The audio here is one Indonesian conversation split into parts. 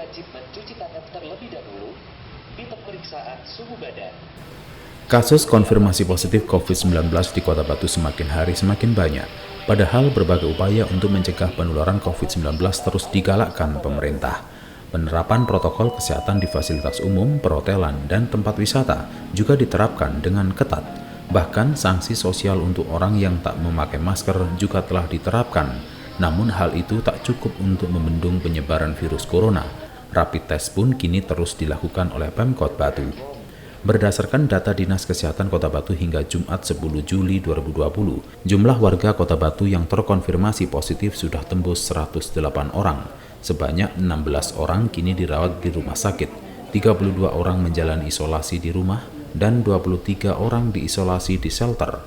wajib mencuci tangan terlebih dahulu di pemeriksaan suhu badan. Kasus konfirmasi positif COVID-19 di Kota Batu semakin hari semakin banyak. Padahal berbagai upaya untuk mencegah penularan COVID-19 terus digalakkan pemerintah. Penerapan protokol kesehatan di fasilitas umum, perhotelan, dan tempat wisata juga diterapkan dengan ketat. Bahkan sanksi sosial untuk orang yang tak memakai masker juga telah diterapkan. Namun hal itu tak cukup untuk membendung penyebaran virus corona. Rapid test pun kini terus dilakukan oleh Pemkot Batu. Berdasarkan data Dinas Kesehatan Kota Batu hingga Jumat 10 Juli 2020, jumlah warga Kota Batu yang terkonfirmasi positif sudah tembus 108 orang. Sebanyak 16 orang kini dirawat di rumah sakit, 32 orang menjalani isolasi di rumah, dan 23 orang diisolasi di shelter.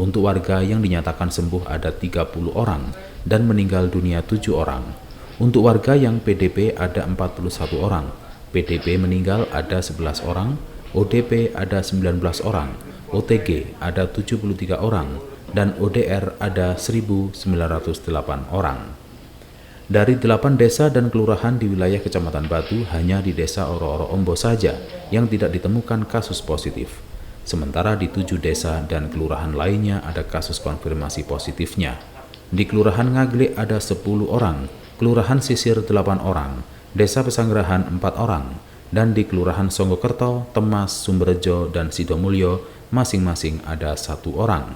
Untuk warga yang dinyatakan sembuh ada 30 orang dan meninggal dunia 7 orang. Untuk warga yang PDP ada 41 orang, PDP meninggal ada 11 orang, ODP ada 19 orang, OTG ada 73 orang, dan ODR ada 1.908 orang. Dari 8 desa dan kelurahan di wilayah Kecamatan Batu, hanya di desa Oro-Oro Ombo saja yang tidak ditemukan kasus positif. Sementara di 7 desa dan kelurahan lainnya ada kasus konfirmasi positifnya. Di Kelurahan Ngagle ada 10 orang, Kelurahan Sisir 8 orang, Desa Pesanggerahan 4 orang, dan di Kelurahan Songgokerto, Temas, Sumberjo, dan Sidomulyo masing-masing ada 1 orang.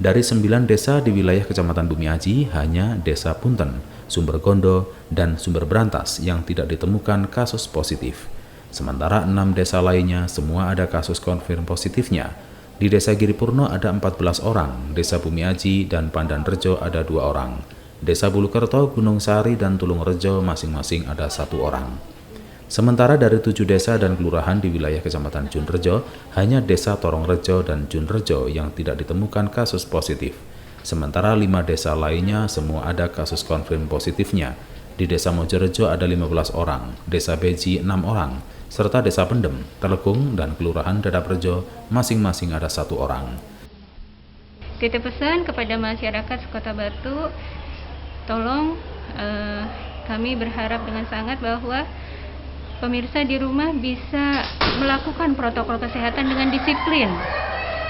Dari 9 desa di wilayah Kecamatan Bumiaji, hanya Desa Punten, Sumbergondo, dan Sumber Brantas yang tidak ditemukan kasus positif. Sementara 6 desa lainnya semua ada kasus konfirm positifnya. Di Desa Giripurno ada 14 orang, Desa Bumiaji dan Pandanrejo ada 2 orang. Desa Bulukerto, Gunung Sari, dan Tulungrejo masing-masing ada 1 orang. Sementara dari 7 desa dan kelurahan di wilayah Kecamatan Junrejo, hanya Desa Torongrejo dan Junrejo yang tidak ditemukan kasus positif. Sementara 5 desa lainnya semua ada kasus konfirm positifnya. Di Desa Mojorejo ada 15 orang, Desa Beji 6 orang, serta Desa Pendem, Telekung, dan Kelurahan Dadaprejo masing-masing ada 1 orang. Titip pesan kepada masyarakat Kota Batu, tolong kami berharap dengan sangat bahwa pemirsa di rumah bisa melakukan protokol kesehatan dengan disiplin.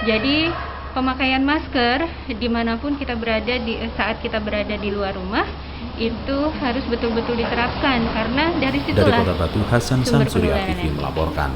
Jadi pemakaian masker dimanapun kita berada saat kita berada di luar rumah itu harus betul-betul diterapkan karena dari situlah Dari Kota Batu, Hasan sumber Samsuri penularan. TV melaporkan.